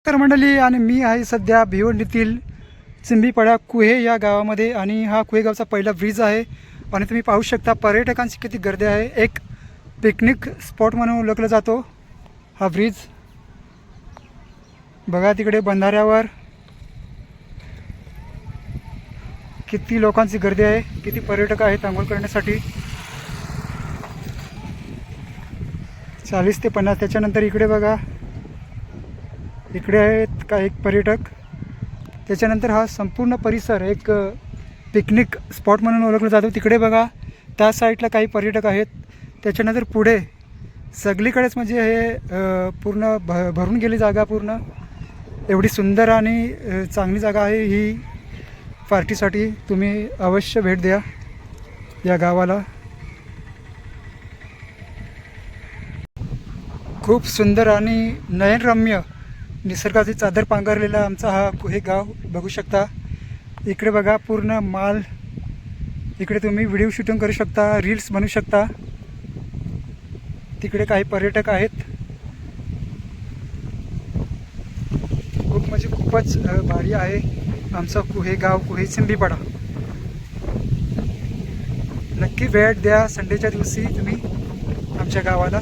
तर मंडळी, आणि मी आहे सध्या भिवंडीतील चिंबीपाडा कुहे या गावामध्ये, आणि हा कुहे गावचा पहिला ब्रिज आहे. आणि तुम्ही पाहू शकता पर्यटकांची किती गर्दी आहे. एक पिकनिक स्पॉट म्हणून ओळखला जातो हा ब्रिज. बघा तिकडे बंधाऱ्यावर किती लोकांची गर्दी आहे, किती पर्यटक आहेत आंघोळ करण्यासाठी. 40 ते 50. त्याच्यानंतर इकडे बघा, इकडे आहेत काही पर्यटक. त्याच्यानंतर हा संपूर्ण परिसर एक पिकनिक स्पॉट म्हणून ओळखला जातो. तिकडे बघा त्या साईडला काही पर्यटक आहेत. त्याच्यानंतर पुढे सगळीकडेच म्हणजे हे पूर्ण भरून गेली जागा. पूर्ण एवढी सुंदर आणि चांगली जागा आहे ही पार्टीसाठी. तुम्ही अवश्य भेट द्या या गावाला. खूप सुंदर आणि नयनरम्य निसर्गाची चादर पांघरलेला आमचा हा कुहे गाव बघू शकता. इकडे बघा पूर्ण माल. इकडे तुम्ही व्हिडिओ शूटिंग करू शकता, रील्स बनवू शकता. तिकडे काही पर्यटक आहेत. खूप म्हणजे खूपच भारी आहे आमचा कुहे गाव, कुहे चिंबीपाडा. नक्की भेट द्या संडेच्या दिवशी तुम्ही आमच्या गावाला.